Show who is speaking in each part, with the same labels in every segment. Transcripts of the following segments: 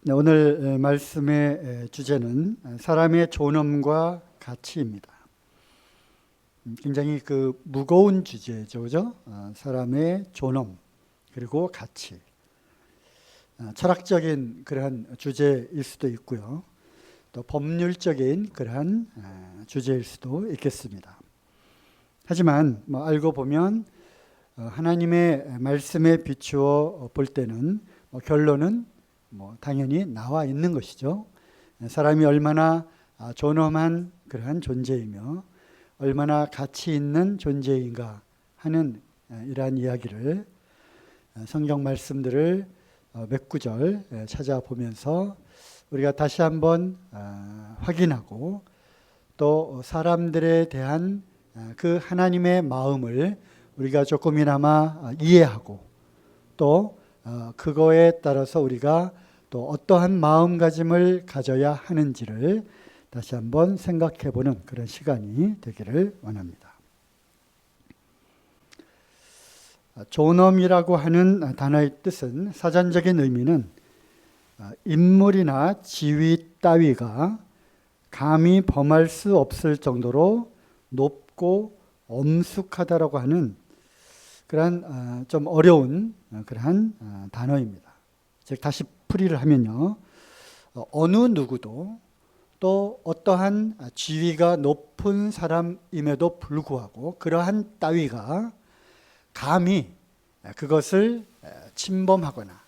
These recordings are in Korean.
Speaker 1: 네, 오늘 말씀의 주제는 사람의 존엄과 가치입니다. 굉장히 무거운 주제죠, 그죠? 사람의 존엄 그리고 가치. 철학적인 그러한 주제일 수도 있고요. 또 법률적인 그러한 주제일 수도 있겠습니다. 하지만 알고 보면 하나님의 말씀에 비추어 볼 때는 결론은 당연히 나와 있는 것이죠. 사람이 얼마나 존엄한 그러한 존재이며 얼마나 가치 있는 존재인가 하는 이러한 이야기를 성경 말씀들을 몇 구절 찾아보면서 우리가 다시 한번 확인하고 또 사람들에 대한 그 하나님의 마음을 우리가 조금이나마 이해하고 또 그거에 따라서 우리가 또 어떠한 마음가짐을 가져야 하는지를 다시 한번 생각해보는 그런 시간이 되기를 원합니다. 존엄이라고 하는 단어의 뜻은 사전적인 의미는 인물이나 지위 따위가 감히 범할 수 없을 정도로 높고 엄숙하다라고 하는 그러한 좀 어려운 그러한 단어입니다. 즉 다시 풀이를 하면요, 어느 누구도 또 어떠한 지위가 높은 사람임에도 불구하고 그러한 따위가 감히 그것을 침범하거나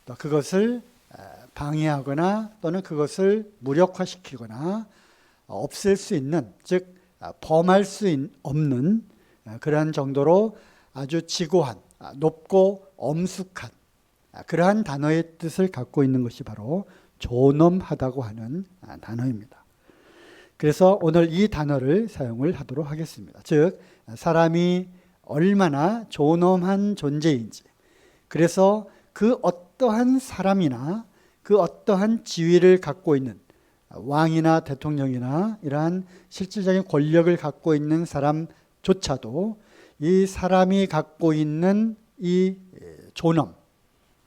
Speaker 1: 또 그것을 방해하거나 또는 그것을 무력화시키거나 없앨 수 있는, 즉 범할 수 없는 그러한 정도로 아주 지고한, 높고 엄숙한 그러한 단어의 뜻을 갖고 있는 것이 바로 존엄하다고 하는 단어입니다. 그래서 오늘 이 단어를 사용을 하도록 하겠습니다. 즉 사람이 얼마나 존엄한 존재인지, 그래서 그 어떠한 사람이나 그 어떠한 지위를 갖고 있는 왕이나 대통령이나 이러한 실질적인 권력을 갖고 있는 사람조차도 이 사람이 갖고 있는 이 존엄,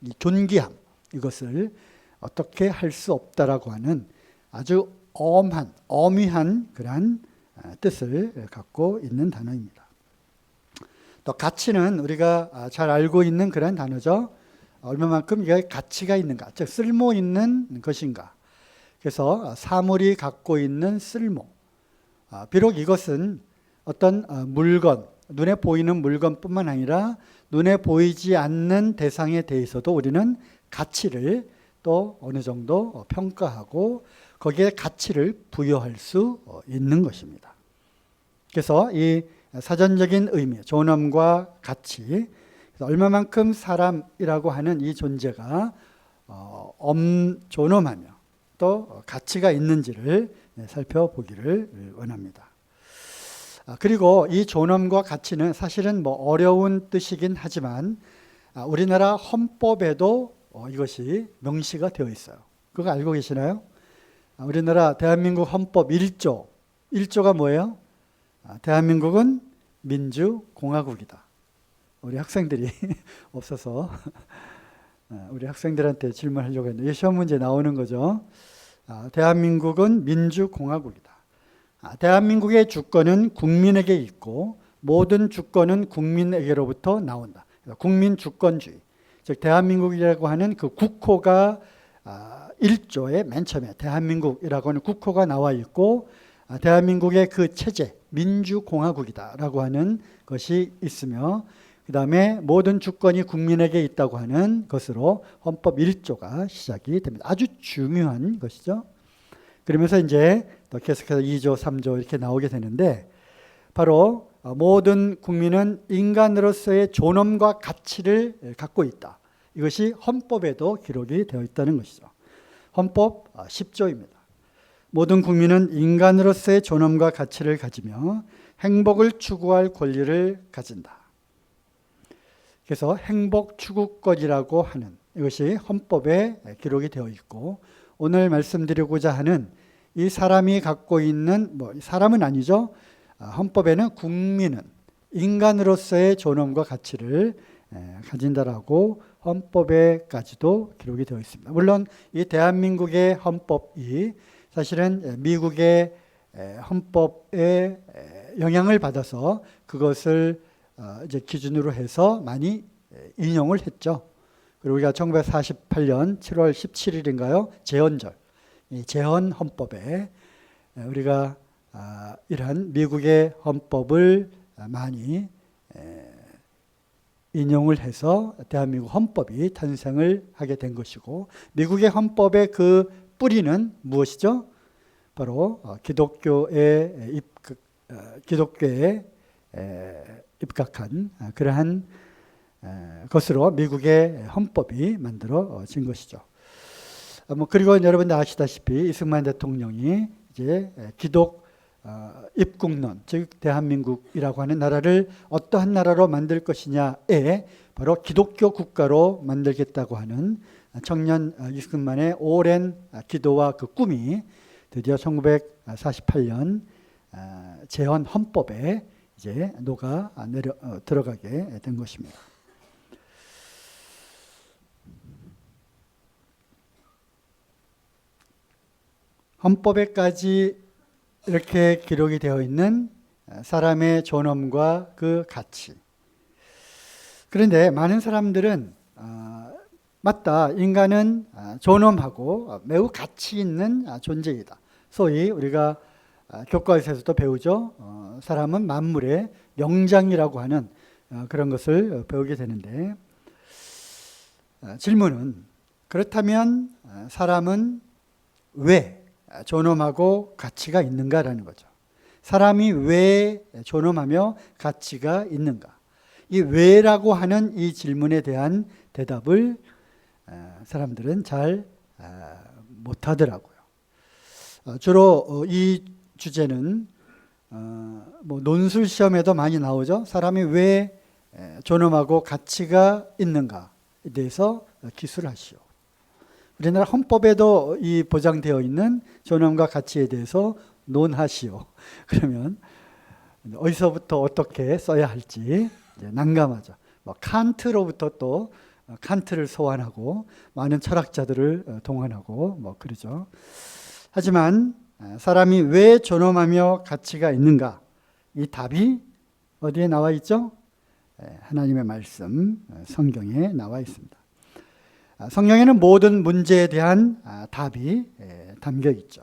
Speaker 1: 이 존귀함, 이것을 어떻게 할 수 없다라고 하는 아주 엄위한 그러한 뜻을 갖고 있는 단어입니다. 또 가치는 우리가 잘 알고 있는 그런 단어죠. 얼마만큼 이게 가치가 있는가, 즉 쓸모 있는 것인가. 그래서 사물이 갖고 있는 쓸모. 비록 이것은 어떤 물건, 눈에 보이는 물건뿐만 아니라 눈에 보이지 않는 대상에 대해서도 우리는 가치를 또 어느 정도 평가하고 거기에 가치를 부여할 수 있는 것입니다. 그래서 이 사전적인 의미, 존엄과 가치, 얼마만큼 사람이라고 하는 이 존재가 존엄하며 또 가치가 있는지를 살펴보기를 원합니다. 그리고 이 존엄과 가치는 사실은 어려운 뜻이긴 하지만 우리나라 헌법에도 이것이 명시가 되어 있어요. 그거 알고 계시나요? 우리나라 대한민국 헌법 1조가 뭐예요? 대한민국은 민주공화국이다. 우리 학생들이 없어서 우리 학생들한테 질문하려고 했는데 시험 문제 나오는 거죠. 대한민국은 민주공화국이다. 대한민국의 주권은 국민에게 있고 모든 주권은 국민에게로부터 나온다. 국민주권주의. 즉 대한민국이라고 하는 그 국호가 1조의 맨 처음에 대한민국이라고 하는 국호가 나와 있고 대한민국의 그 체제, 민주공화국이다라고 하는 것이 있으며 그 다음에 모든 주권이 국민에게 있다고 하는 것으로 헌법 1조가 시작이 됩니다. 아주 중요한 것이죠. 그러면서 이제 또 계속해서 2조, 3조 이렇게 나오게 되는데 바로 모든 국민은 인간으로서의 존엄과 가치를 갖고 있다. 이것이 헌법에도 기록이 되어 있다는 것이죠. 헌법 10조입니다. 모든 국민은 인간으로서의 존엄과 가치를 가지며 행복을 추구할 권리를 가진다. 그래서 행복 추구권이라고 하는 이것이 헌법에 기록이 되어 있고 오늘 말씀드리고자 하는 이 사람이 갖고 있는 사람은 아니죠. 헌법에는 국민은 인간으로서의 존엄과 가치를 가진다라고 헌법에까지도 기록이 되어 있습니다. 물론 이 대한민국의 헌법이 사실은 미국의 헌법에 영향을 받아서 그것을 이제 기준으로 해서 많이 인용을 했죠. 그리고 우리가 1948년 7월 17일인가요? 제헌절, 이 제헌 헌법에 우리가 이러한 미국의 헌법을 많이 인용을 해서 대한민국 헌법이 탄생을 하게 된 것이고, 미국의 헌법의 그 뿌리는 무엇이죠? 바로 기독교에 입각한 그러한 것으로 미국의 헌법이 만들어진 것이죠. 그리고 여러분들 아시다시피 이승만 대통령이 이제 기독 입국론, 즉 대한민국이라고 하는 나라를 어떠한 나라로 만들 것이냐에 바로 기독교 국가로 만들겠다고 하는 청년 이승만의 오랜 기도와 그 꿈이 드디어 1948년 제헌 헌법에 이제 녹아 들어가게 된 것입니다. 헌법에까지 이렇게 기록이 되어 있는 사람의 존엄과 그 가치. 그런데 많은 사람들은 맞다, 인간은 존엄하고 매우 가치 있는 존재이다. 소위 우리가 교과서에서도 배우죠. 사람은 만물의 영장이라고 하는 그런 것을 배우게 되는데, 질문은 그렇다면 사람은 왜 존엄하고 가치가 있는가라는 거죠. 사람이 왜 존엄하며 가치가 있는가? 이 왜라고 하는 이 질문에 대한 대답을 사람들은 잘 못하더라고요. 주로 이 주제는 논술 시험에도 많이 나오죠. 사람이 왜 존엄하고 가치가 있는가에 대해서 기술하시오. 우리나라 헌법에도 이 보장되어 있는 존엄과 가치에 대해서 논하시오. 그러면 어디서부터 어떻게 써야 할지 난감하죠. 칸트로부터 또 칸트를 소환하고 많은 철학자들을 동원하고 그러죠. 하지만 사람이 왜 존엄하며 가치가 있는가? 이 답이 어디에 나와 있죠? 하나님의 말씀, 성경에 나와 있습니다. 성경에는 모든 문제에 대한 답이 담겨 있죠.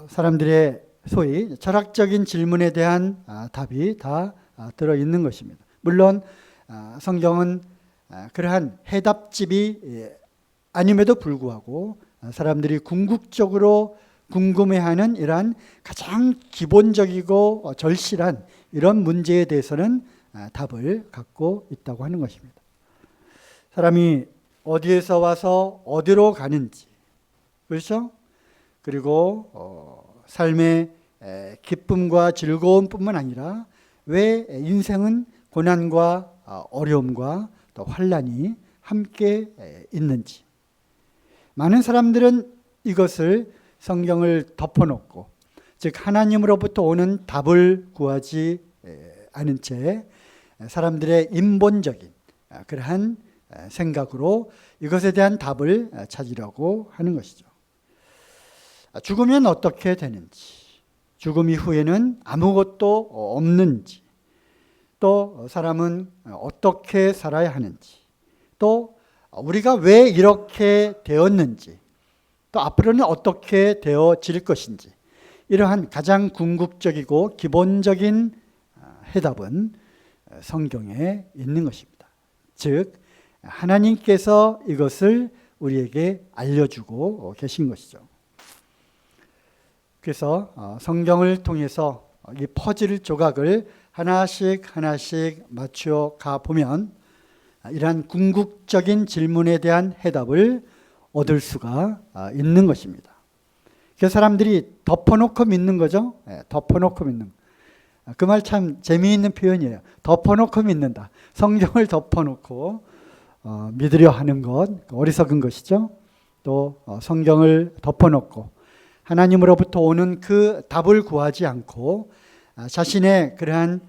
Speaker 1: 사람들의 소위 철학적인 질문에 대한 답이 다 들어있는 것입니다. 물론 성경은 그러한 해답집이 아님에도 불구하고 사람들이 궁극적으로 궁금해하는 이러한 가장 기본적이고 절실한 이런 문제에 대해서는 답을 갖고 있다고 하는 것입니다. 사람이 어디에서 와서 어디로 가는지, 그렇죠? 그리고 삶의 기쁨과 즐거움뿐만 아니라 왜 인생은 고난과 어려움과 또 환난이 함께 있는지, 많은 사람들은 이것을 성경을 덮어놓고, 즉 하나님으로부터 오는 답을 구하지 않은 채 사람들의 인본적인 그러한 생각으로 이것에 대한 답을 찾으려고 하는 것이죠. 죽으면 어떻게 되는지, 죽음 이후에는 아무것도 없는지, 또 사람은 어떻게 살아야 하는지, 또 우리가 왜 이렇게 되었는지, 또 앞으로는 어떻게 되어질 것인지, 이러한 가장 궁극적이고 기본적인 해답은 성경에 있는 것입니다. 즉 하나님께서 이것을 우리에게 알려주고 계신 것이죠. 그래서 성경을 통해서 이 퍼즐 조각을 하나씩 하나씩 맞추어 가 보면 이러한 궁극적인 질문에 대한 해답을 얻을 수가 있는 것입니다. 그래서 사람들이 덮어놓고 믿는 거죠. 덮어놓고 믿는 거. 그 말 참 재미있는 표현이에요. 덮어놓고 믿는다. 성경을 덮어놓고 믿으려 하는 것, 어리석은 것이죠. 또 성경을 덮어놓고 하나님으로부터 오는 그 답을 구하지 않고 자신의 그러한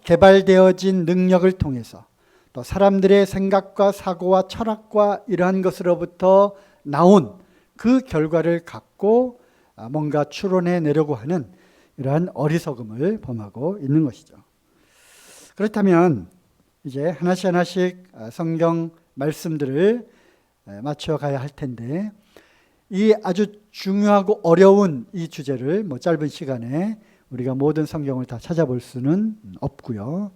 Speaker 1: 개발되어진 능력을 통해서 또 사람들의 생각과 사고와 철학과 이러한 것으로부터 나온 그 결과를 갖고 뭔가 추론해 내려고 하는 이러한 어리석음을 범하고 있는 것이죠. 그렇다면 이제 하나씩 하나씩 성경 말씀들을 맞춰 가야 할 텐데, 이 아주 중요하고 어려운 이 주제를 짧은 시간에 우리가 모든 성경을 다 찾아볼 수는 없고요.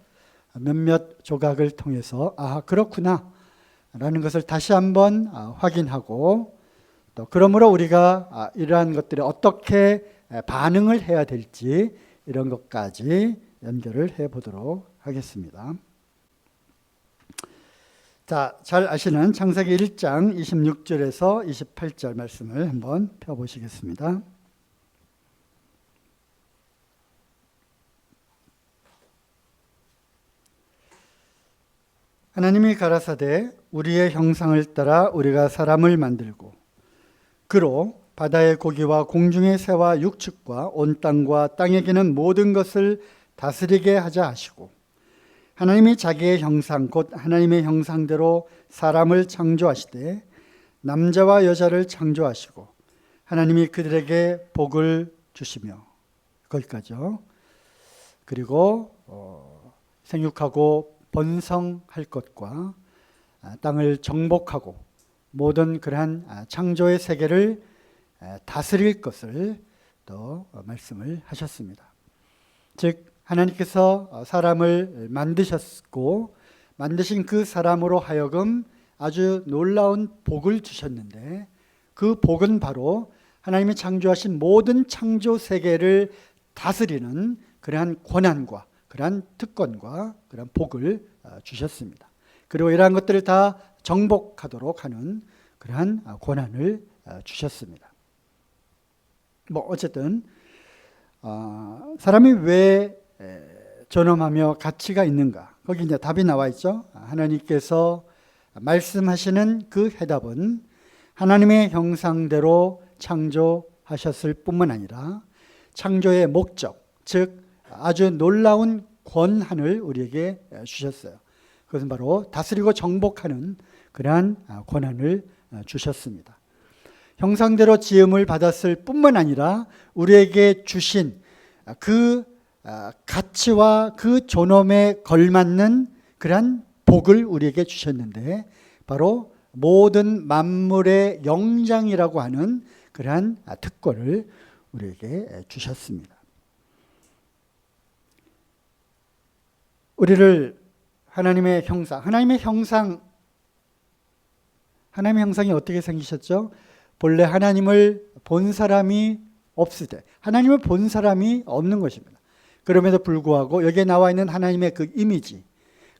Speaker 1: 몇몇 조각을 통해서 그렇구나 라는 것을 다시 한번 확인하고, 또 그러므로 우리가 이러한 것들에 어떻게 반응을 해야 될지 이런 것까지 연결을 해 보도록 하겠습니다. 자, 잘 아시는 창세기 1장 26절에서 28절 말씀을 한번 펴보시겠습니다. 하나님이 가라사대 우리의 형상을 따라 우리가 사람을 만들고 그로 바다의 고기와 공중의 새와 육축과 온 땅과 땅에 기는 모든 것을 다스리게 하자 하시고, 하나님이 자기의 형상 곧 하나님의 형상대로 사람을 창조하시되 남자와 여자를 창조하시고 하나님이 그들에게 복을 주시며, 거기까지요. 그리고 생육하고 번성할 것과 땅을 정복하고 모든 그러한 창조의 세계를 다스릴 것을 또 말씀을 하셨습니다. 즉 하나님께서 사람을 만드셨고 만드신 그 사람으로 하여금 아주 놀라운 복을 주셨는데, 그 복은 바로 하나님이 창조하신 모든 창조 세계를 다스리는 그러한 권한과 그러한 특권과 그러한 복을 주셨습니다. 그리고 이러한 것들을 다 정복하도록 하는 그러한 권한을 주셨습니다. 어쨌든 사람이 왜 존엄하며 가치가 있는가? 거기 이제 답이 나와 있죠. 하나님께서 말씀하시는 그 해답은 하나님의 형상대로 창조하셨을 뿐만 아니라 창조의 목적, 즉 아주 놀라운 권한을 우리에게 주셨어요. 그것은 바로 다스리고 정복하는 그러한 권한을 주셨습니다. 형상대로 지음을 받았을 뿐만 아니라 우리에게 주신 그 가치와 그 존엄에 걸맞는 그러한 복을 우리에게 주셨는데, 바로 모든 만물의 영장이라고 하는 그러한 특권을 우리에게 주셨습니다. 우리를 하나님의 형상이 어떻게 생기셨죠? 본래 하나님을 본 사람이 없으되, 하나님을 본 사람이 없는 것입니다. 그럼에도 불구하고 여기에 나와 있는 하나님의 그 이미지,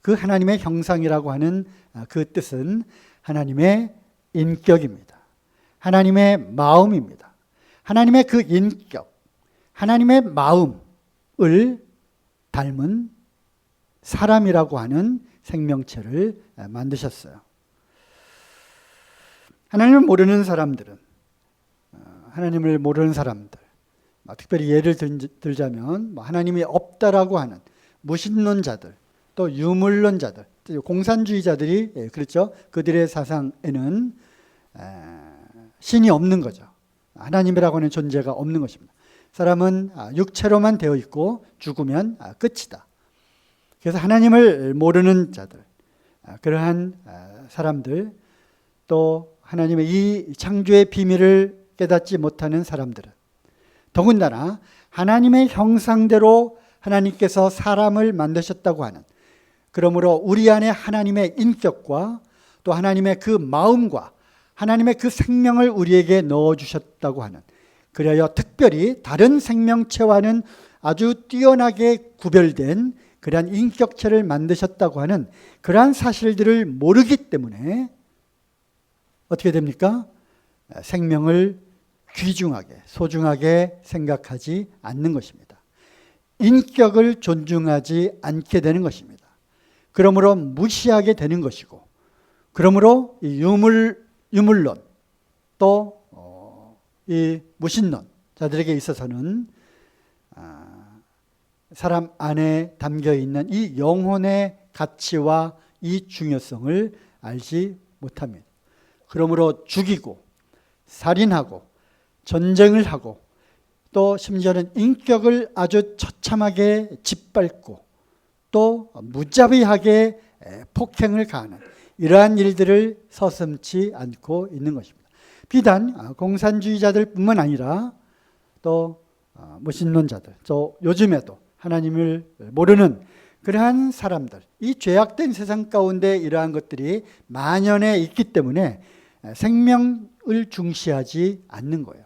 Speaker 1: 그 하나님의 형상이라고 하는 그 뜻은 하나님의 인격입니다. 하나님의 마음입니다. 하나님의 그 인격, 하나님의 마음을 닮은 사람이라고 하는 생명체를 만드셨어요. 하나님을 모르는 사람들, 특별히 예를 들자면 하나님이 없다라고 하는 무신론자들, 또 유물론자들, 공산주의자들이 그렇죠. 그들의 사상에는 신이 없는 거죠. 하나님이라고 하는 존재가 없는 것입니다. 사람은 육체로만 되어 있고 죽으면 끝이다. 그래서 하나님을 모르는 자들, 그러한 사람들, 또 하나님의 이 창조의 비밀을 깨닫지 못하는 사람들은 더군다나 하나님의 형상대로 하나님께서 사람을 만드셨다고 하는, 그러므로 우리 안에 하나님의 인격과 또 하나님의 그 마음과 하나님의 그 생명을 우리에게 넣어주셨다고 하는, 그래야 특별히 다른 생명체와는 아주 뛰어나게 구별된 그러한 인격체를 만드셨다고 하는 그러한 사실들을 모르기 때문에 어떻게 됩니까? 생명을 귀중하게, 소중하게 생각하지 않는 것입니다. 인격을 존중하지 않게 되는 것입니다. 그러므로 무시하게 되는 것이고, 그러므로 이 유물론 또 이 무신론자들에게 있어서는 사람 안에 담겨 있는 이 영혼의 가치와 이 중요성을 알지 못합니다. 그러므로 죽이고 살인하고 전쟁을 하고 또 심지어는 인격을 아주 처참하게 짓밟고 또 무자비하게 폭행을 가하는 이러한 일들을 서슴지 않고 있는 것입니다. 비단 공산주의자들뿐만 아니라 또 무신론자들, 또 요즘에도 하나님을 모르는 그러한 사람들, 이 죄악된 세상 가운데 이러한 것들이 만연해 있기 때문에 생명을 중시하지 않는 거예요.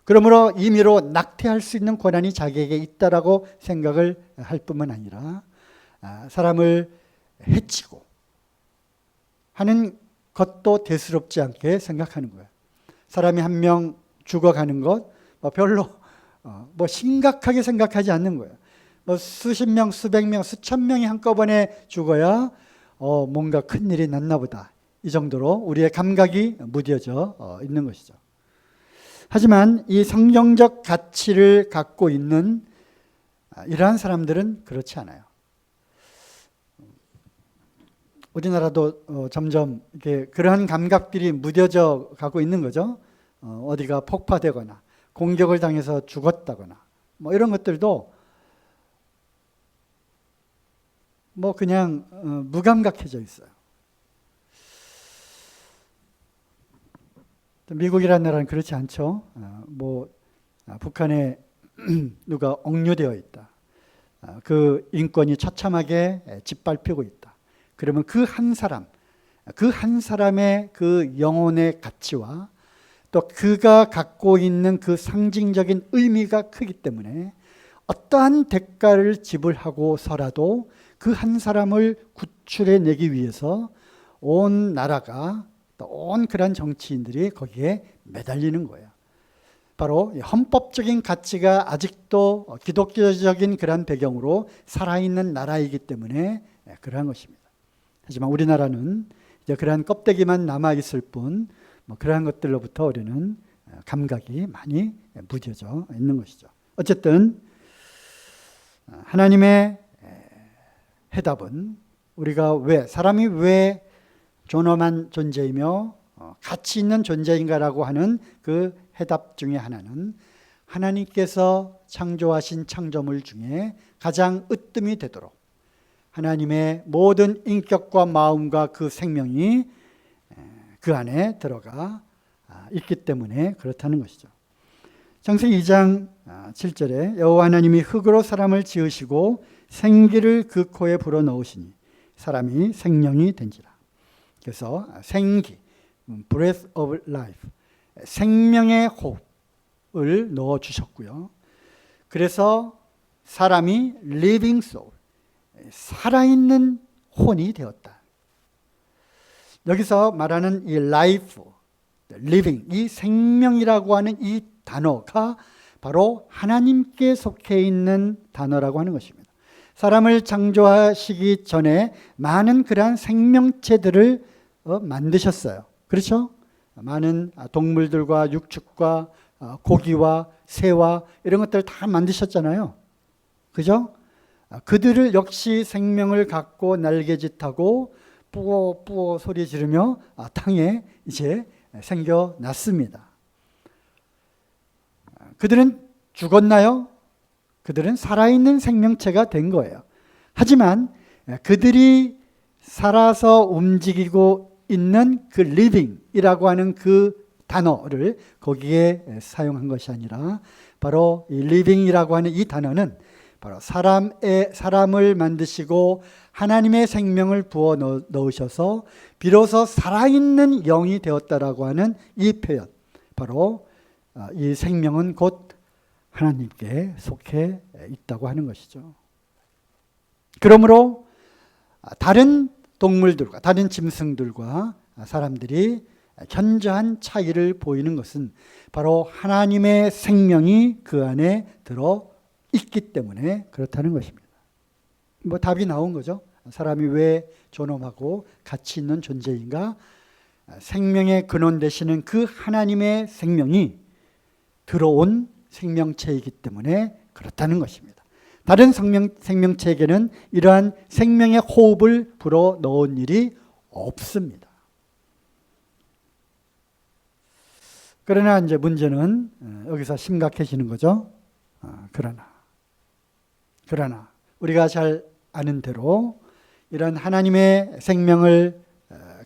Speaker 1: 그러므로 임의로 낙태할 수 있는 권한이 자기에게 있다라고 생각을 할 뿐만 아니라 사람을 해치고 하는 것도 대수롭지 않게 생각하는 거예요. 사람이 한 명 죽어가는 것 별로 심각하게 생각하지 않는 거예요. 수십 명, 수백 명, 수천 명이 한꺼번에 죽어야 뭔가 큰일이 났나 보다. 이 정도로 우리의 감각이 무뎌져 있는 것이죠. 하지만 이 성경적 가치를 갖고 있는 이러한 사람들은 그렇지 않아요. 우리나라도 점점 이렇게 그러한 감각들이 무뎌져 가고 있는 거죠. 어디가 폭파되거나 공격을 당해서 죽었다거나 이런 것들도 그냥 무감각해져 있어요. 미국이라는 나라는 그렇지 않죠. 북한에 누가 억류되어 있다. 그 인권이 처참하게 짓밟히고 있다. 그러면 그 한 사람의 그 영혼의 가치와 또 그가 갖고 있는 그 상징적인 의미가 크기 때문에 어떠한 대가를 지불하고서라도 그 한 사람을 구출해내기 위해서 온 나라가 또 온 그런 정치인들이 거기에 매달리는 거예요. 바로 헌법적인 가치가 아직도 기독교적인 그런 배경으로 살아있는 나라이기 때문에 그러한 것입니다. 하지만 우리나라는 이제 그러한 껍데기만 남아있을 뿐 그러한 것들로부터 우리는 감각이 많이 무뎌져 있는 것이죠. 어쨌든 하나님의 해답은 우리가 사람이 왜 존엄한 존재이며 가치 있는 존재인가라고 하는 그 해답 중에 하나는 하나님께서 창조하신 창조물 중에 가장 으뜸이 되도록 하나님의 모든 인격과 마음과 그 생명이 그 안에 들어가 있기 때문에 그렇다는 것이죠. 창세기 2장 7절에 여호와 하나님이 흙으로 사람을 지으시고 생기를 그 코에 불어넣으시니 사람이 생명이 된지라. 그래서 생기, breath of life, 생명의 호흡을 넣어주셨고요. 그래서 사람이 living soul, 살아있는 혼이 되었다. 여기서 말하는 이 life, living, 이 생명이라고 하는 이 단어가 바로 하나님께 속해 있는 단어라고 하는 것입니다. 사람을 창조하시기 전에 많은 그러한 생명체들을 만드셨어요. 그렇죠? 많은 동물들과 육축과 고기와 새와 이런 것들을 다 만드셨잖아요. 그죠? 그들을 역시 생명을 갖고 날개짓하고 뿌어 소리 지르며 땅에 이제 생겨났습니다. 그들은 죽었나요? 그들은 살아있는 생명체가 된 거예요. 하지만 그들이 살아서 움직이고 있는 그 living이라고 하는 그 단어를 거기에 사용한 것이 아니라 바로 이 living이라고 하는 이 단어는 바로 사람을 만드시고 하나님의 생명을 부어 넣으셔서 비로소 살아있는 영이 되었다라고 하는 이 표현, 바로 이 생명은 곧 하나님께 속해 있다고 하는 것이죠. 그러므로 다른 동물들과 다른 짐승들과 사람들이 현저한 차이를 보이는 것은 바로 하나님의 생명이 그 안에 들어 있기 때문에 그렇다는 것입니다. 답이 나온 거죠. 사람이 왜 존엄하고 가치 있는 존재인가? 생명의 근원 되시는 그 하나님의 생명이 들어온 생명체이기 때문에 그렇다는 것입니다. 다른 생명체에게는 이러한 생명의 호흡을 불어 넣은 일이 없습니다. 그러나 이제 문제는 여기서 심각해지는 거죠. 그러나 우리가 잘 아는 대로 이런 하나님의 생명을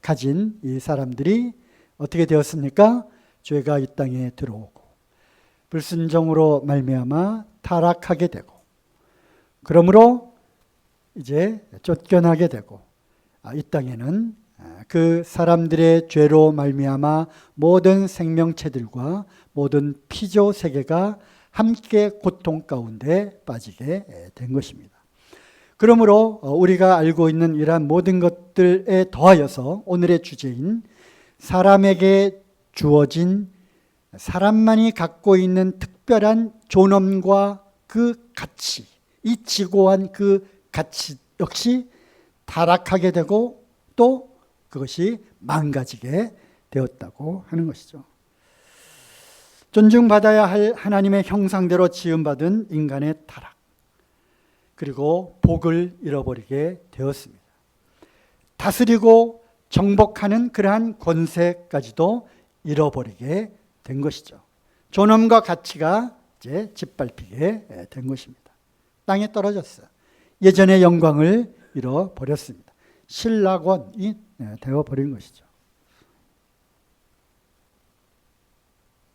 Speaker 1: 가진 이 사람들이 어떻게 되었습니까? 죄가 이 땅에 들어오고 불순종으로 말미암아 타락하게 되고, 그러므로 이제 쫓겨나게 되고, 이 땅에는 그 사람들의 죄로 말미암아 모든 생명체들과 모든 피조 세계가 함께 고통 가운데 빠지게 된 것입니다. 그러므로 우리가 알고 있는 이러한 모든 것들에 더하여서 오늘의 주제인 사람에게 주어진, 사람만이 갖고 있는 특별한 존엄과 그 가치, 이 지고한 그 가치 역시 타락하게 되고 또 그것이 망가지게 되었다고 하는 것이죠. 존중받아야 할 하나님의 형상대로 지음받은 인간의 타락, 그리고 복을 잃어버리게 되었습니다. 다스리고 정복하는 그러한 권세까지도 잃어버리게 된 것이죠. 존엄과 가치가 이제 짓밟히게 된 것입니다. 땅에 떨어졌어요. 예전의 영광을 잃어버렸습니다. 신락원이 되어버린 것이죠.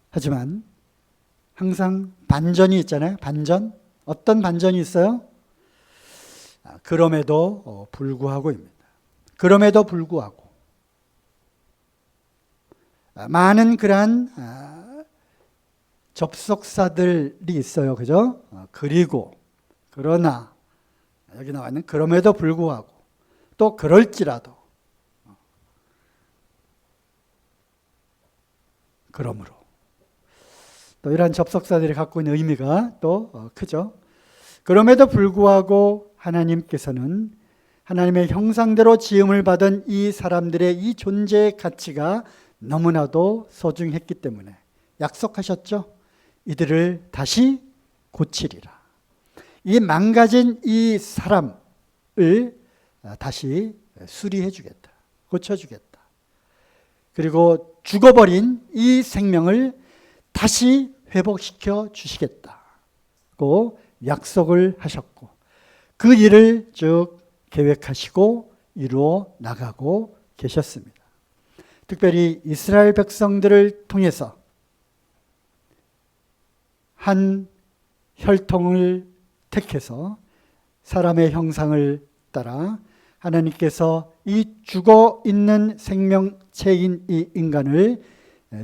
Speaker 1: 하지만 항상 반전이 있잖아요. 반전. 어떤 반전이 있어요? 그럼에도 불구하고입니다. 그럼에도 불구하고 많은 그러한 접속사들이 있어요. 그죠? 그리고, 그러나, 여기 나와 있는 그럼에도 불구하고, 또 그럴지라도, 그러므로. 또 이러한 접속사들이 갖고 있는 의미가 또 크죠. 그럼에도 불구하고 하나님께서는 하나님의 형상대로 지음을 받은 이 사람들의 이 존재의 가치가 너무나도 소중했기 때문에 약속하셨죠. 이들을 다시 고치리라. 이 망가진 이 사람을 다시 수리해 주겠다. 고쳐주겠다. 그리고 죽어버린 이 생명을 다시 회복시켜 주시겠다고 약속을 하셨고, 그 일을 쭉 계획하시고 이루어 나가고 계셨습니다. 특별히 이스라엘 백성들을 통해서 한 혈통을 택해서 사람의 형상을 따라 하나님께서 이 죽어 있는 생명체인 이 인간을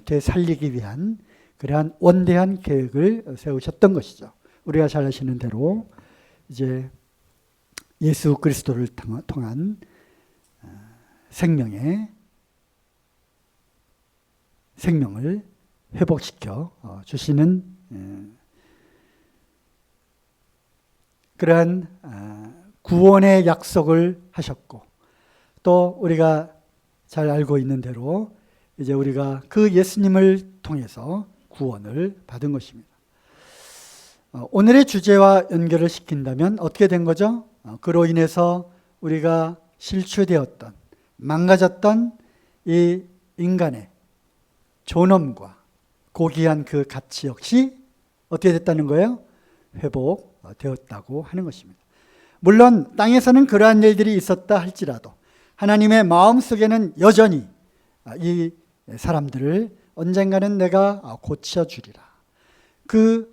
Speaker 1: 되살리기 위한 그러한 원대한 계획을 세우셨던 것이죠. 우리가 잘 아시는 대로 이제 예수 그리스도를 통한 생명을 회복시켜 주시는 그러한 구원의 약속을 하셨고, 또 우리가 잘 알고 있는 대로 이제 우리가 그 예수님을 통해서 구원을 받은 것입니다. 오늘의 주제와 연결을 시킨다면 어떻게 된 거죠? 그로 인해서 우리가 실추되었던, 망가졌던 이 인간의 존엄과 고귀한 그 가치 역시 어떻게 됐다는 거예요? 회복되었다고 하는 것입니다. 물론 땅에서는 그러한 일들이 있었다 할지라도 하나님의 마음속에는 여전히 이 사람들을 언젠가는 내가 고쳐주리라. 그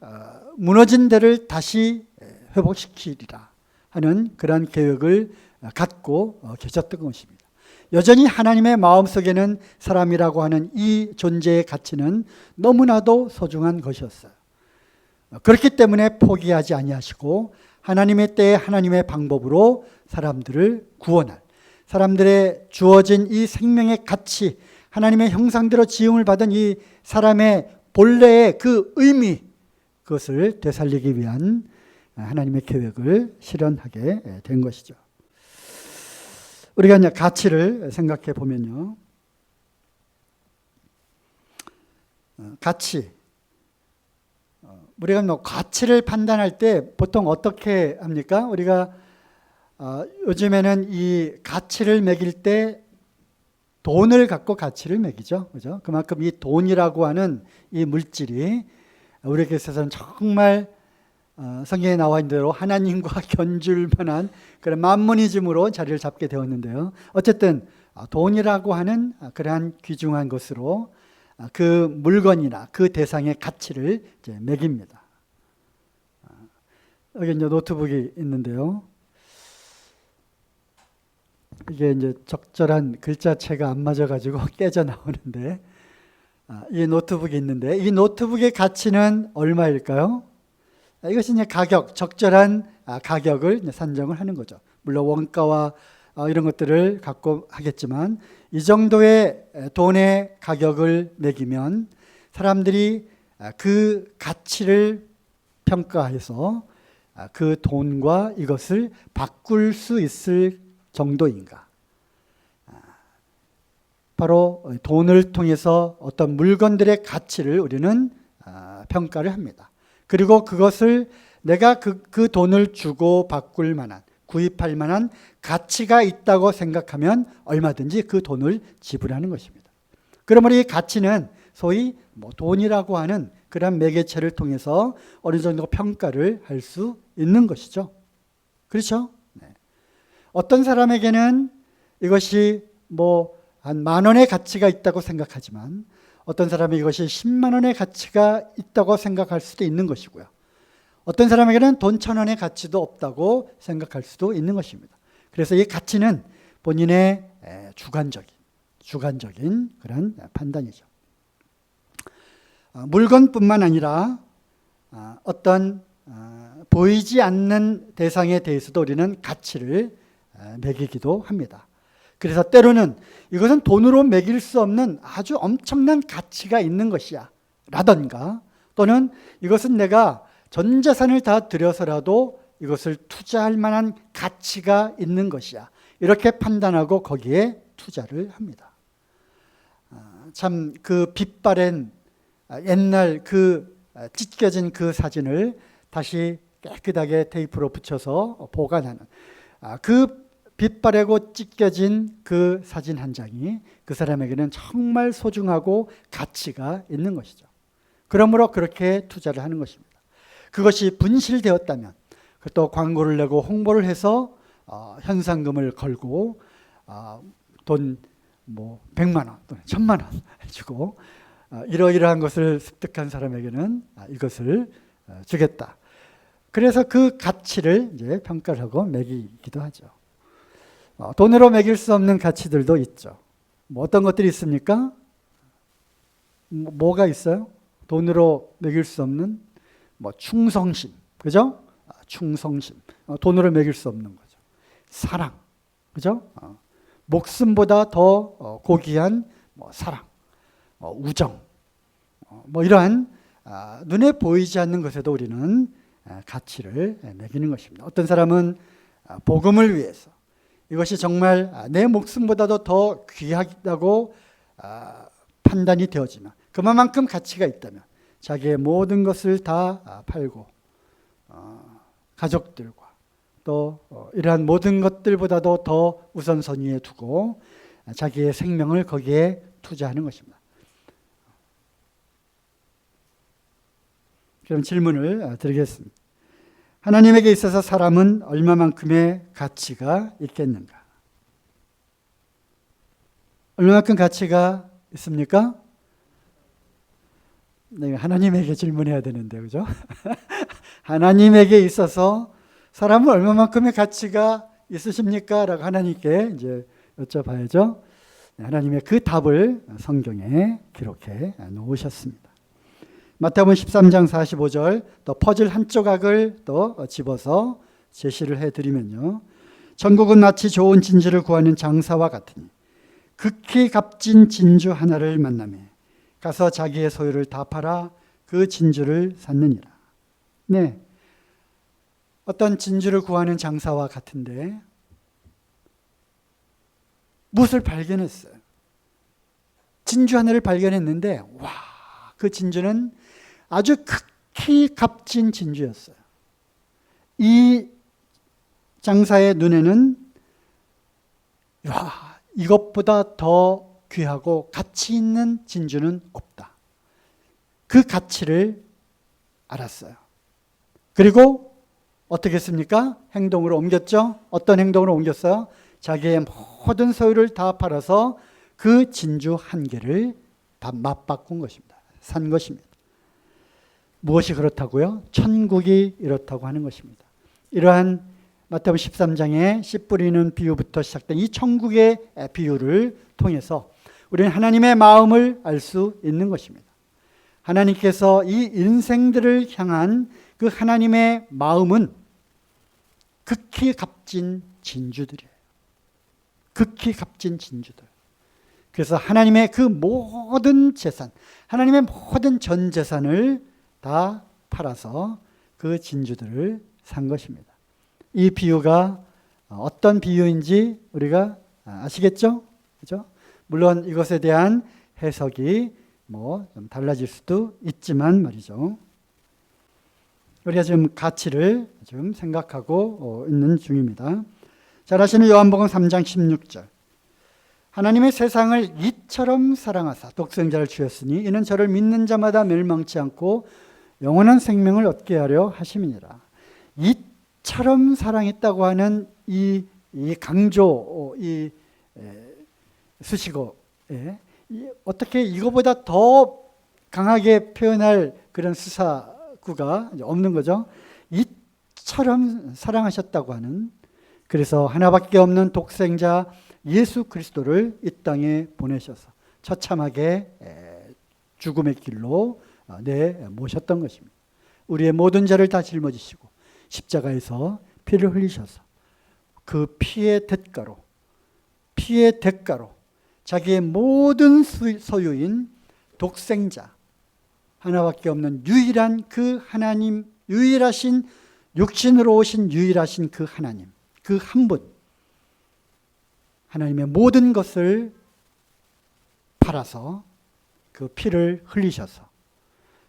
Speaker 1: 무너진 데를 다시 회복시키리라 하는 그러한 계획을 갖고 계셨던 것입니다. 여전히 하나님의 마음속에는 사람이라고 하는 이 존재의 가치는 너무나도 소중한 것이었어요. 그렇기 때문에 포기하지 아니하시고 하나님의 때에 하나님의 방법으로 사람들을 구원할, 사람들의 주어진 이 생명의 가치, 하나님의 형상대로 지음을 받은 이 사람의 본래의 그 의미, 그것을 되살리기 위한 하나님의 계획을 실현하게 된 것이죠. 우리가 이제 가치를 생각해 보면요, 가치, 우리가 뭐 가치를 판단할 때 보통 어떻게 합니까? 우리가 요즘에는 이 가치를 매길 때 돈을 갖고 가치를 매기죠. 그죠? 그만큼 이 돈이라고 하는 이 물질이 우리에게 있어서는 정말 성경에 나와 있는 대로 하나님과 견줄 만한 그런 만문이즘으로 자리를 잡게 되었는데요. 어쨌든 돈이라고 하는 그러한 귀중한 것으로 그 물건이나 그 대상의 가치를 이제 매깁니다. 여기 이제 노트북이 있는데요. 이게 이제 적절한 글자체가 안 맞아가지고 깨져 나오는데, 이 노트북이 있는데, 이 노트북의 가치는 얼마일까요? 이것이 이제 가격, 적절한 가격을 이제 산정을 하는 거죠. 물론 원가와 이런 것들을 갖고 하겠지만, 이 정도의 돈의 가격을 매기면 사람들이 그 가치를 평가해서 그 돈과 이것을 바꿀 수 있을 정도인가. 바로 돈을 통해서 어떤 물건들의 가치를 우리는 평가를 합니다. 그리고 그것을 내가 그 돈을 주고 바꿀 만한, 구입할 만한 가치가 있다고 생각하면 얼마든지 그 돈을 지불하는 것입니다. 그러므로 이 가치는 소위 뭐 돈이라고 하는 그런 매개체를 통해서 어느 정도 평가를 할 수 있는 것이죠. 그렇죠? 네. 어떤 사람에게는 이것이 뭐 한 10,000원의 가치가 있다고 생각하지만 어떤 사람이 이것이 10만 원의 가치가 있다고 생각할 수도 있는 것이고요. 어떤 사람에게는 돈 1,000원의 가치도 없다고 생각할 수도 있는 것입니다. 그래서 이 가치는 본인의 주관적인 그런 판단이죠. 물건뿐만 아니라 어떤 보이지 않는 대상에 대해서도 우리는 가치를 매기기도 합니다. 그래서 때로는 이것은 돈으로 매길 수 없는 아주 엄청난 가치가 있는 것이야 라던가, 또는 이것은 내가 전 재산을 다 들여서라도 이것을 투자할 만한 가치가 있는 것이야, 이렇게 판단하고 거기에 투자를 합니다. 참 그 빛바랜 옛날 그 찢겨진 그 사진을 다시 깨끗하게 테이프로 붙여서 보관하는 그 빛바래고 찢겨진 그 사진 한 장이 그 사람에게는 정말 소중하고 가치가 있는 것이죠. 그러므로 그렇게 투자를 하는 것입니다. 그것이 분실되었다면 또 광고를 내고 홍보를 해서 현상금을 걸고 돈 뭐 100만 원 또는 1,000만 원 주고 이러이러한 것을 습득한 사람에게는 이것을 주겠다. 그래서 그 가치를 이제 평가를 하고 매기기도 하죠. 돈으로 매길 수 없는 가치들도 있죠. 뭐 어떤 것들이 있습니까? 뭐가 있어요? 돈으로 매길 수 없는 뭐 충성심, 그죠? 충성심, 돈으로 매길 수 없는 거죠. 사랑, 그죠? 목숨보다 더 고귀한 뭐 사랑, 우정, 뭐 이러한 눈에 보이지 않는 것에도 우리는 가치를 매기는 것입니다. 어떤 사람은 복음을 위해서 이것이 정말 내 목숨보다도 더 귀하다고 판단이 되어지면, 그만큼 가치가 있다면 자기의 모든 것을 다 팔고 가족들과 또 이러한 모든 것들보다도 더 우선순위에 두고 자기의 생명을 거기에 투자하는 것입니다. 그럼 질문을 드리겠습니다. 하나님에게 있어서 사람은 얼마만큼의 가치가 있겠는가? 얼마만큼 가치가 있습니까? 네, 하나님에게 질문해야 되는데, 그죠? 하나님에게 있어서 사람은 얼마만큼의 가치가 있으십니까? 라고 하나님께 이제 여쭤봐야죠. 하나님의 그 답을 성경에 기록해 놓으셨습니다. 마태복음 13장 45절, 또 퍼즐 한 조각을 또 집어서 제시를 해드리면요. 천국은 마치 좋은 진주를 구하는 장사와 같으니 극히 값진 진주 하나를 만나매 가서 자기의 소유를 다 팔아 그 진주를 샀느니라. 네, 어떤 진주를 구하는 장사와 같은데 무엇을 발견했어요? 진주 하나를 발견했는데 와, 그 진주는 아주 극히 값진 진주였어요. 이 장사의 눈에는 이것보다 더 귀하고 가치 있는 진주는 없다. 그 가치를 알았어요. 그리고 어떻게 했습니까? 행동으로 옮겼죠? 어떤 행동으로 옮겼어요? 자기의 모든 소유를 다 팔아서 그 진주 한 개를 다 맞바꾼 것입니다. 산 것입니다. 무엇이 그렇다고요? 천국이 이렇다고 하는 것입니다. 이러한 마태복음 13장에 씨 뿌리는 비유부터 시작된 이 천국의 비유를 통해서 우리는 하나님의 마음을 알 수 있는 것입니다. 하나님께서 이 인생들을 향한 그 하나님의 마음은 극히 값진 진주들이에요. 극히 값진 진주들. 그래서 하나님의 그 모든 재산, 하나님의 모든 전 재산을 다 팔아서 그 진주들을 산 것입니다. 이 비유가 어떤 비유인지 우리가 아시겠죠? 그죠? 물론 이것에 대한 해석이 좀 달라질 수도 있지만 말이죠. 우리가 지금 가치를 지금 생각하고 있는 중입니다. 잘 아시는 요한복음 3장 16절. 하나님의 세상을 이처럼 사랑하사 독생자를 주셨으니 이는 저를 믿는 자마다 멸망치 않고 영원한 생명을 얻게 하려 하심이니라. 이처럼 사랑했다고 하는 이 강조, 이 수식어에 어떻게 이거보다 더 강하게 표현할 그런 수사구가 없는 거죠. 이처럼 사랑하셨다고 하는, 그래서 하나밖에 없는 독생자 예수 그리스도를 이 땅에 보내셔서 처참하게 죽음의 길로 모셨던 것입니다. 우리의 모든 죄를 다 짊어지시고 십자가에서 피를 흘리셔서 그 피의 대가로 자기의 모든 소유인 독생자, 하나밖에 없는 유일한 그 하나님, 유일하신 육신으로 오신 유일하신 그 하나님, 그 한 분, 하나님의 모든 것을 팔아서 그 피를 흘리셔서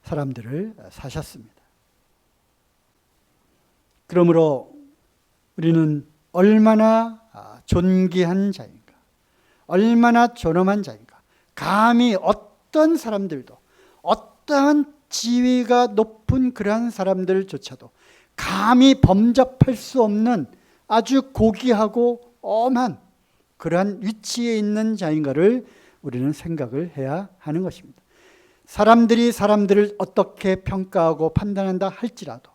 Speaker 1: 사람들을 사셨습니다. 그러므로 우리는 얼마나 존귀한 자인가, 얼마나 존엄한 자인가. 감히 어떤 사람들도, 어떠한 지위가 높은 그러한 사람들조차도 감히 범접할 수 없는 아주 고귀하고 엄한 그러한 위치에 있는 자인가를 우리는 생각을 해야 하는 것입니다. 사람들이 사람들을 어떻게 평가하고 판단한다 할지라도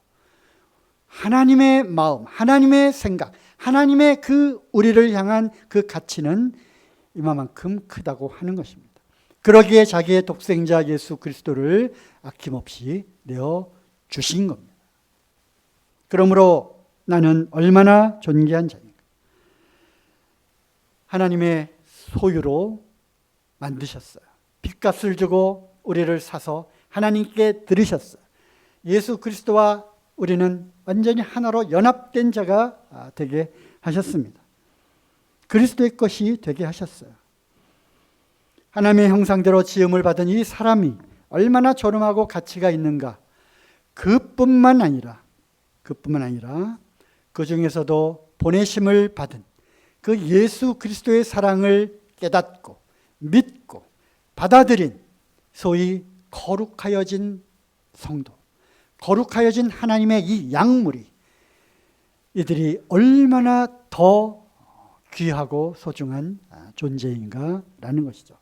Speaker 1: 하나님의 마음, 하나님의 생각, 하나님의 그 우리를 향한 그 가치는 이만큼 크다고 하는 것입니다. 그러기에 자기의 독생자 예수 그리스도를 아낌없이 내어 주신 겁니다. 그러므로 나는 얼마나 존귀한 자인가. 하나님의 소유로 만드셨어요. 빚값을 주고 우리를 사서 하나님께 드리셨어요. 예수 그리스도와 우리는 완전히 하나로 연합된 자가 되게 하셨습니다. 그리스도의 것이 되게 하셨어요. 하나님의 형상대로 지음을 받은 이 사람이 얼마나 존엄하고 가치가 있는가. 그뿐만 아니라 그 중에서도 보내심을 받은 그 예수 그리스도의 사랑을 깨닫고 믿고 받아들인 소위 거룩하여진 성도, 거룩하여진 하나님의 이 양물이 이들이 얼마나 더 귀하고 소중한 존재인가라는 것이죠.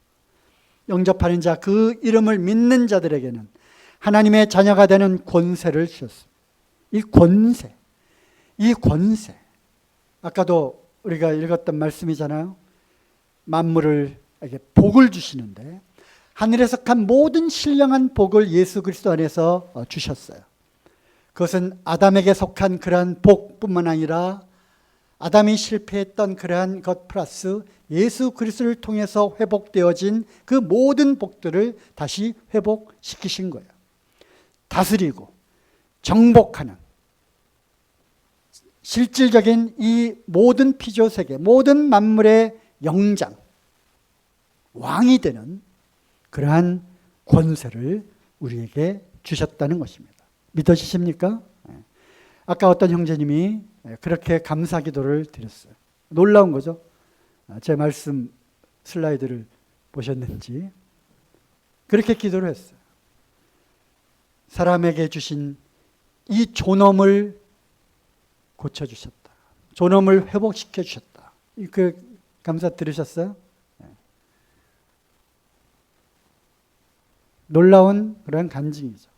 Speaker 1: 영접하는 자, 그 이름을 믿는 자들에게는 하나님의 자녀가 되는 권세를 주셨습니다. 이 권세. 아까도 우리가 읽었던 말씀이잖아요. 만물에게 복을 주시는데 하늘에서 간 모든 신령한 복을 예수 그리스도 안에서 주셨어요. 그것은 아담에게 속한 그러한 복뿐만 아니라 아담이 실패했던 그러한 것 플러스 예수 그리스도를 통해서 회복되어진 그 모든 복들을 다시 회복시키신 거예요. 다스리고 정복하는 실질적인 이 모든 피조세계, 모든 만물의 영장, 왕이 되는 그러한 권세를 우리에게 주셨다는 것입니다. 믿어지십니까? 아까 어떤 형제님이 그렇게 감사 기도를 드렸어요. 놀라운 거죠. 제 말씀 슬라이드를 보셨는지 그렇게 기도를 했어요. 사람에게 주신 이 존엄을 고쳐주셨다. 존엄을 회복시켜 주셨다. 그 감사 들으셨어요? 놀라운 그런 간증이죠.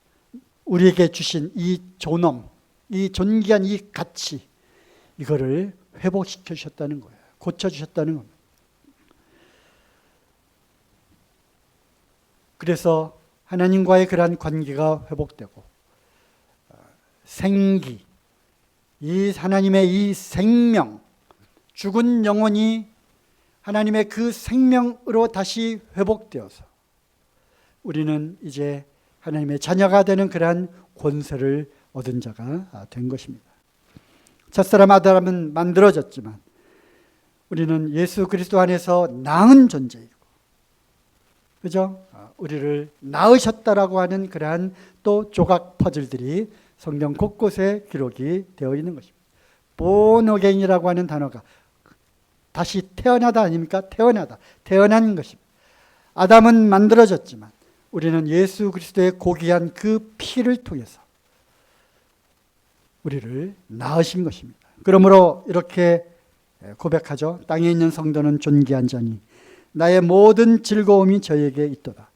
Speaker 1: 우리에게 주신 이 존엄, 이 존귀한 이 가치, 이거를 회복시켜 주셨다는 거예요. 고쳐 주셨다는 겁니다. 그래서 하나님과의 그러한 관계가 회복되고 생기, 이 하나님의 이 생명, 죽은 영혼이 하나님의 그 생명으로 다시 회복되어서 우리는 이제 하나님의 자녀가 되는 그러한 권세를 얻은 자가 된 것입니다. 첫사람 아담은 만들어졌지만 우리는 예수 그리스도 안에서 낳은 존재이고, 그죠? 우리를 낳으셨다라고 하는 그러한 또 조각 퍼즐들이 성경 곳곳에 기록이 되어 있는 것입니다. born again이라고 하는 단어가 다시 태어나다 아닙니까? 태어난 것입니다. 아담은 만들어졌지만 우리는 예수 그리스도의 고귀한 그 피를 통해서 우리를 낳으신 것입니다. 그러므로 이렇게 고백하죠. 땅에 있는 성도는 존귀한 자니 나의 모든 즐거움이 저에게 있도다.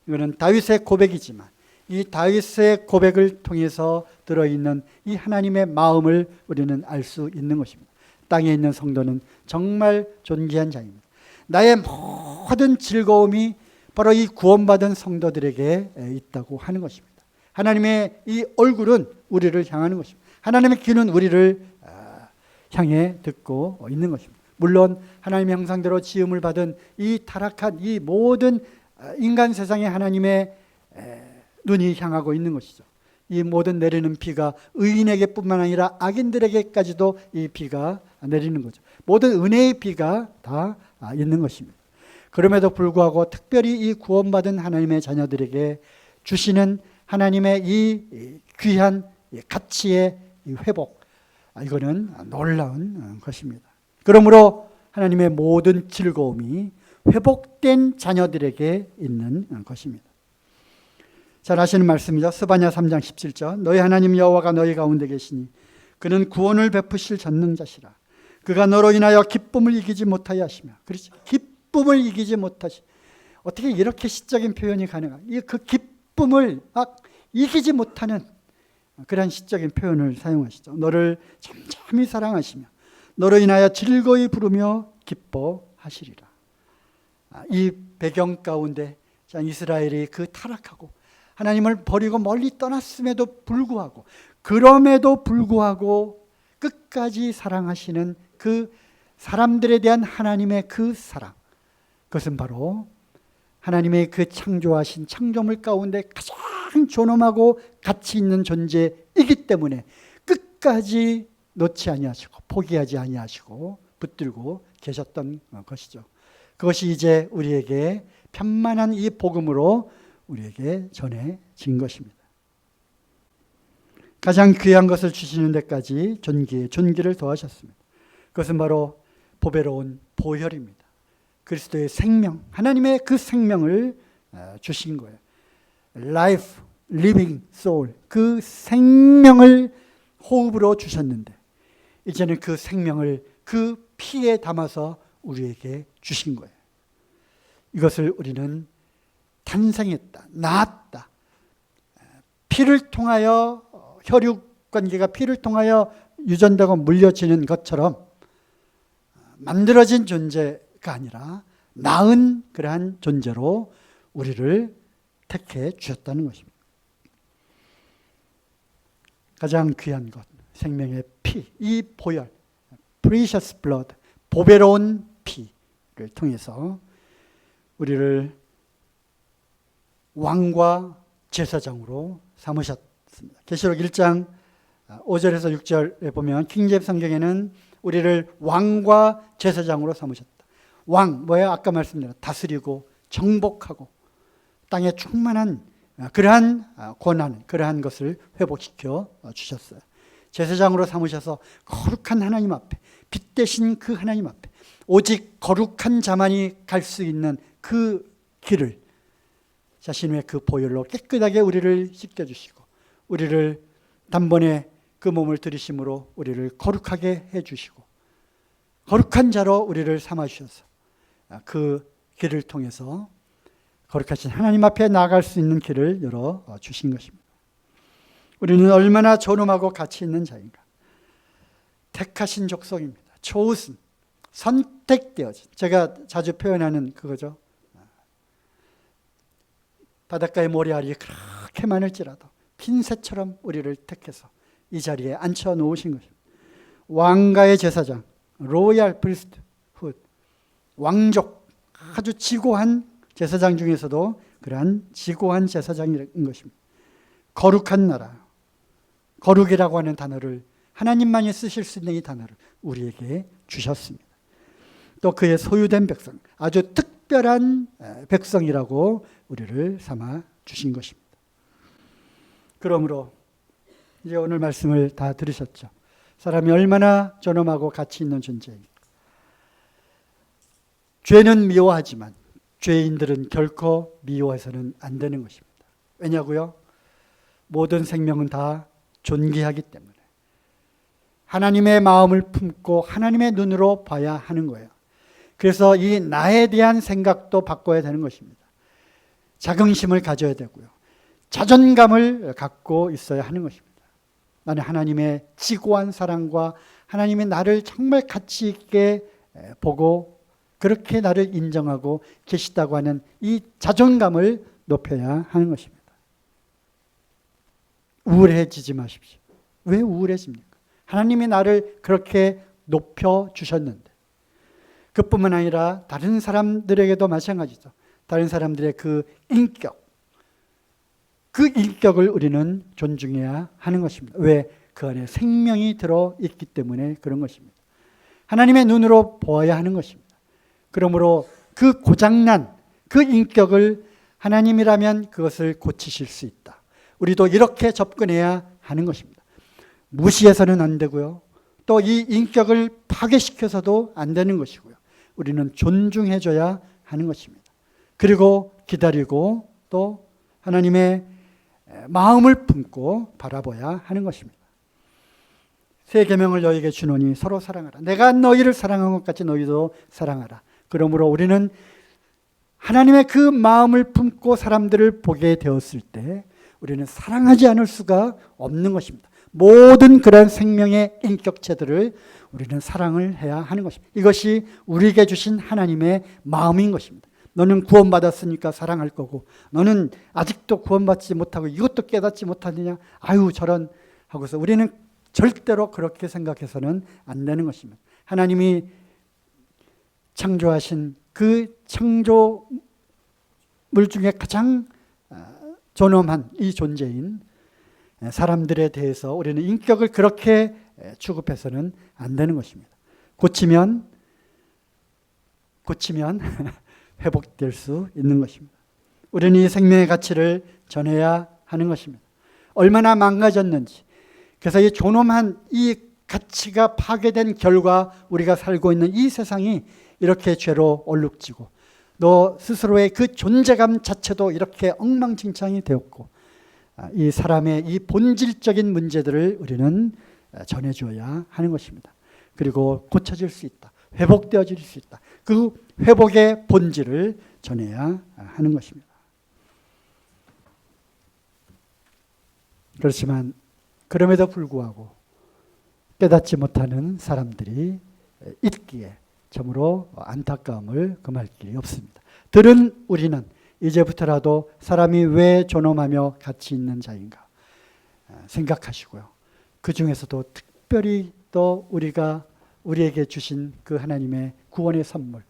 Speaker 1: 이거는 다윗의 고백이지만 이 다윗의 고백을 통해서 들어있는 이 하나님의 마음을 우리는 알 수 있는 것입니다. 땅에 있는 성도는 정말 존귀한 자입니다. 나의 모든 즐거움이 바로 이 구원받은 성도들에게 있다고 하는 것입니다. 하나님의 이 얼굴은 우리를 향하는 것입니다. 하나님의 귀는 우리를 향해 듣고 있는 것입니다. 물론 하나님의 형상대로 지음을 받은 이 타락한 이 모든 인간 세상에 하나님의 눈이 향하고 있는 것이죠. 이 모든 내리는 비가 의인에게 뿐만 아니라 악인들에게까지도 이 비가 내리는 거죠. 모든 은혜의 비가 다 있는 것입니다. 그럼에도 불구하고 특별히 이 구원받은 하나님의 자녀들에게 주시는 하나님의 이 귀한 가치의 이 회복, 이거는 놀라운 것입니다. 그러므로 하나님의 모든 즐거움이 회복된 자녀들에게 있는 것입니다. 잘 아시는 말씀이죠. 스바냐 3장 17절. 너희 하나님 여호와가 너희 가운데 계시니 그는 구원을 베푸실 전능자시라. 그가 너로 인하여 기쁨을 이기지 못하여 하시며. 그렇지. 기쁨을 이기지 못하시. 어떻게 이렇게 시적인 표현이 가능할까? 그 기쁨을 이기지 못하는 그런 시적인 표현을 사용하시죠. 너를 잠잠히 사랑하시며 너로 인하여 즐거이 부르며 기뻐하시리라. 이 배경 가운데 이스라엘이 그 타락하고 하나님을 버리고 멀리 떠났음에도 불구하고, 그럼에도 불구하고 끝까지 사랑하시는 그 사람들에 대한 하나님의 그 사랑, 그것은 바로 하나님의 그 창조하신 창조물 가운데 가장 존엄하고 가치 있는 존재이기 때문에 끝까지 놓지 아니하시고 포기하지 아니하시고 붙들고 계셨던 것이죠. 그것이 이제 우리에게 편만한 이 복음으로 우리에게 전해진 것입니다. 가장 귀한 것을 주시는 데까지 존귀를 더하셨습니다. 그것은 바로 보배로운 보혈입니다. 그리스도의 생명, 하나님의 그 생명을 주신 거예요. Life, living soul, 그 생명을 호흡으로 주셨는데 이제는 그 생명을 그 피에 담아서 우리에게 주신 거예요. 이것을 우리는 탄생했다, 낳았다, 피를 통하여 혈육 관계가 피를 통하여 유전되고 물려지는 것처럼 만들어진 존재가 아니라 낳은 그러한 존재로 우리를 택해 주셨다는 것입니다. 가장 귀한 것, 생명의 피, 이 보혈, precious blood, 보배로운 피를 통해서 우리를 왕과 제사장으로 삼으셨습니다. 계시록 1장 5절에서 6절에 보면 킹제임스 성경에는 우리를 왕과 제사장으로 삼으셨다. 왕, 뭐예요? 아까 말씀드린 다스리고 정복하고 땅에 충만한 그러한 고난, 그러한 것을 회복시켜 주셨어요. 제사장으로 삼으셔서 거룩한 하나님 앞에, 빛 대신 그 하나님 앞에 오직 거룩한 자만이 갈 수 있는 그 길을 자신의 그 보혈로 깨끗하게 우리를 씻겨주시고 우리를 단번에 그 몸을 들이심으로 우리를 거룩하게 해주시고 거룩한 자로 우리를 삼아주셔서 그 길을 통해서 거룩하신 하나님 앞에 나아갈 수 있는 길을 열어주신 것입니다. 우리는 얼마나 존엄하고 가치 있는 자인가. 택하신 족속입니다. chosen, 선택되어진. 제가 자주 표현하는 그거죠. 바닷가의 모래알이 그렇게 많을지라도 핀셋처럼 우리를 택해서 이 자리에 앉혀 놓으신 것입니다. 왕가의 제사장, 로얄 프리스트훗, 왕족, 아주 지고한 제사장 중에서도 그러한 지고한 제사장인 것입니다. 거룩한 나라, 거룩이라고 하는 단어를 하나님만이 쓰실 수 있는 이 단어를 우리에게 주셨습니다. 또 그의 소유된 백성, 아주 특별한 백성이라고 우리를 삼아 주신 것입니다. 그러므로 이제 오늘 말씀을 다 들으셨죠. 사람이 얼마나 존엄하고 가치 있는 존재입니까? 죄는 미워하지만 죄인들은 결코 미워해서는 안 되는 것입니다. 왜냐고요? 모든 생명은 다 존귀하기 때문에 하나님의 마음을 품고 하나님의 눈으로 봐야 하는 거예요. 그래서 이 나에 대한 생각도 바꿔야 되는 것입니다. 자긍심을 가져야 되고요. 자존감을 갖고 있어야 하는 것입니다. 나는 하나님의 지고한 사랑과 하나님의 나를 정말 가치 있게 보고 그렇게 나를 인정하고 계시다고 하는 이 자존감을 높여야 하는 것입니다. 우울해지지 마십시오. 왜 우울해집니까? 하나님이 나를 그렇게 높여주셨는데 그뿐만 아니라 다른 사람들에게도 마찬가지죠. 다른 사람들의 그 인격, 그 인격을 우리는 존중해야 하는 것입니다. 왜? 그 안에 생명이 들어있기 때문에 그런 것입니다. 하나님의 눈으로 보아야 하는 것입니다. 그러므로 그 고장난 그 인격을 하나님이라면 그것을 고치실 수 있다. 우리도 이렇게 접근해야 하는 것입니다. 무시해서는 안 되고요. 또 이 인격을 파괴시켜서도 안 되는 것이고요. 우리는 존중해줘야 하는 것입니다. 그리고 기다리고 또 하나님의 마음을 품고 바라봐야 하는 것입니다. 새 계명을 너희에게 주노니 서로 사랑하라. 내가 너희를 사랑한 것 같이 너희도 사랑하라. 그러므로 우리는 하나님의 그 마음을 품고 사람들을 보게 되었을 때 우리는 사랑하지 않을 수가 없는 것입니다. 모든 그런 생명의 인격체들을 우리는 사랑을 해야 하는 것입니다. 이것이 우리에게 주신 하나님의 마음인 것입니다. 너는 구원받았으니까 사랑할 거고 너는 아직도 구원받지 못하고 이것도 깨닫지 못하느냐 아유 저런 하고서 우리는 절대로 그렇게 생각해서는 안 되는 것입니다. 하나님이 창조하신 그 창조물 중에 가장 존엄한 이 존재인 사람들에 대해서 우리는 인격을 그렇게 취급해서는 안 되는 것입니다. 고치면 회복될 수 있는 것입니다. 우리는 이 생명의 가치를 전해야 하는 것입니다. 얼마나 망가졌는지. 그래서 이 존엄한 이 가치가 파괴된 결과 우리가 살고 있는 이 세상이 이렇게 죄로 얼룩지고 너 스스로의 그 존재감 자체도 이렇게 엉망진창이 되었고 이 사람의 이 본질적인 문제들을 우리는 전해줘야 하는 것입니다. 그리고 고쳐질 수 있다. 회복되어질 수 있다. 그 회복의 본질을 전해야 하는 것입니다. 그렇지만 그럼에도 불구하고 깨닫지 못하는 사람들이 있기에 참으로 안타까움을 금할 길이 없습니다. 들은 우리는 이제부터라도 사람이 왜 존엄하며 가치 있는 자인가 생각하시고요. 그 중에서도 특별히 또 우리에게 주신 그 하나님의 구원의 선물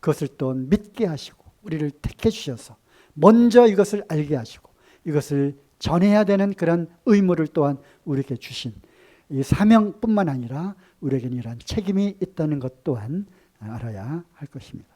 Speaker 1: 그것을 또 믿게 하시고 우리를 택해 주셔서 먼저 이것을 알게 하시고 이것을 전해야 되는 그런 의무를 또한 우리에게 주신 이 사명뿐만 아니라 우리에게는 이러한 책임이 있다는 것 또한 알아야 할 것입니다.